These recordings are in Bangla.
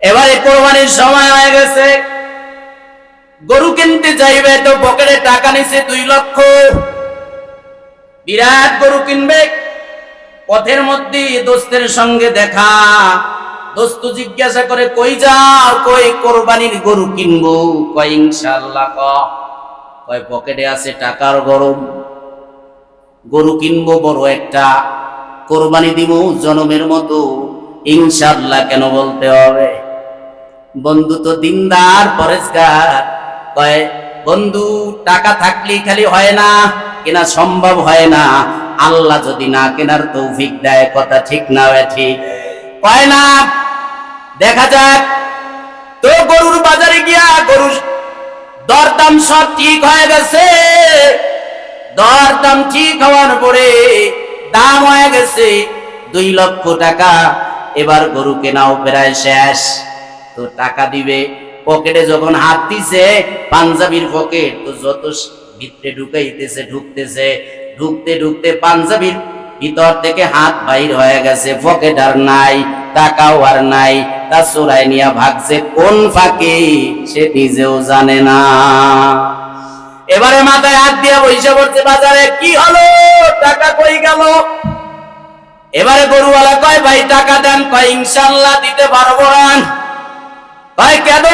এবারে কোরবানির সময় হয়ে গেছে, গরু কিনতে যাইবে তো পকেটে টাকা নিছে 2 লক্ষ। বিরাট গরু কিনবে, পথের মধ্যে দোস্তের সঙ্গে দেখা। দোস্ত জিজ্ঞাসা করে, কই যাও? কই কোরবানির গরু কিনবো। কয় ইনশাআল্লাহ। কয় পকেটে আছে টাকার গরম, গরু কিনবো বড় একটা, কোরবানি দিব জনমের মতো, ইনশাআল্লাহ কেন বলতে হবে? বন্ধু তো দিনদার পরেশগার। কয় বন্ধু, টাকা থাকলেই খালি হয় না, কেনা সম্ভব হয় না। আল্লাহ যদি না কেনার তৌফিক দেয়, কথা ঠিক না ঠিক? কয় না, দেখা যাক। তো গরুর বাজারে গিয়া গরুর দরদাম সব ঠিক হয়ে গেছে। দরদাম ঠিক হওয়ার পরে দাম হয়ে গেছে 2 লক্ষ টাকা। এবার গরু কেনাও প্রায় শেষ। তো টাকা দিবে, পকেটে যখন হাত দিছে, পাঞ্জাবির পকেট তো যত ভিতরে ঢুকাইতেছে, ঢুকতে ঢুকতে পাঞ্জাবির ভিতর থেকে হাত বাইর হয়ে গেছে, পকেট আর নাই, টাকাও আর নাই। তা চোরাই নিয়ে ভাগছে কোন ফাঁকে সে নিজেও জানে না। এবারে মাথায় হাত দিয়ে বসে পড়ছে, বাজারে কি হলো, টাকা কই গেল? এবারে গরুওয়ালা কয়, ভাই টাকা দেন। কয় ইনশাআল্লাহ দিতে পারবো না। কয় কেন?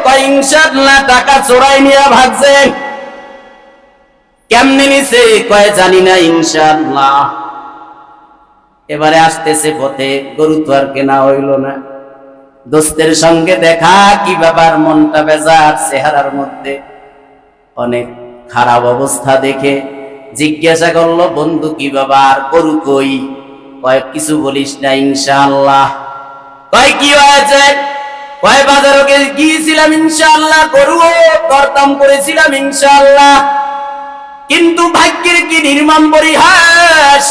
কয় ইনশাআল্লাহ টাকা চোরাই নিয়ে ভাগছে। কেমনে নিছে? কয় জানি না, ইনশাআল্লাহ। এবারে আসতেছে পথে, গরু তো আর কেনা হইল না। দোস্তের সঙ্গে দেখা, কি ব্যাপার? মনটা বেজার, চেহারার মধ্যে অনেক খারাপ অবস্থা দেখে জিজ্ঞাসা করলো, বন্ধু কি ব্যাপার, গরু কই? কয় কিছু বলিস না, ইনশাআল্লাহ। কয় কি হয়েছে? কয় বাজারে গিয়েছিলাম ইনশাআল্লাহ, গরুও দরদাম করেছিলাম ইনশাআল্লাহ, কিন্তু ভাগ্যের কি নির্মম পরিহাস,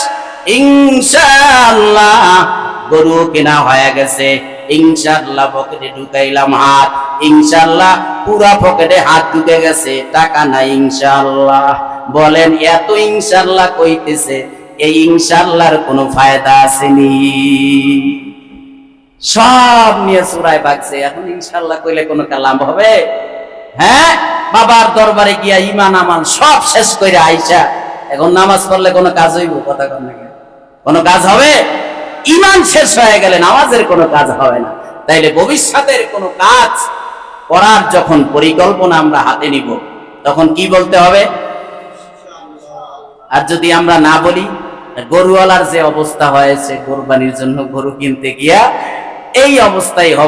ইনশাআল্লাহ গরু কেনা হয়ে গেছে। ইনশাআল্লাহ পকেটে ঢুকাইলাম হাত, ইনশাআল্লাহ পুরা পকেটে হাত ঢুকে গেছে, টাকা নাই ইনশাআল্লাহ। বলেন এত ইনশাআল্লাহ কইতেছে, এই ইনশাআল্লাহর কোনো ফায়দা আসেনি? সব নিয়ে চোরাই ভাগছে। এখন ইনশাআল্লাহ কইলে কোনো কালাম হবে? হ্যাঁ, বাবার দরবারে গিয়া ইমান আমাল সব শেষ করে আইসা এখন নামাজ পড়লে কোনো কাজ হইব? কথা কন না, কোনো কাজ হবে? ইমান শেষ হয়ে গেলে নামাজের কোনো কাজ হবে না। তাইলে ভবিষ্যতের কোনো কাজ করার যখন পরিকল্পনা আমরা হাতে নিব, তখন কি বলতে হবে? আর যদি আমরা না বলি, গরুওয়ালার যে অবস্থা হয়েছে কোরবানির জন্য গরু কিনতে গিয়া, এই অবস্থাই হবে।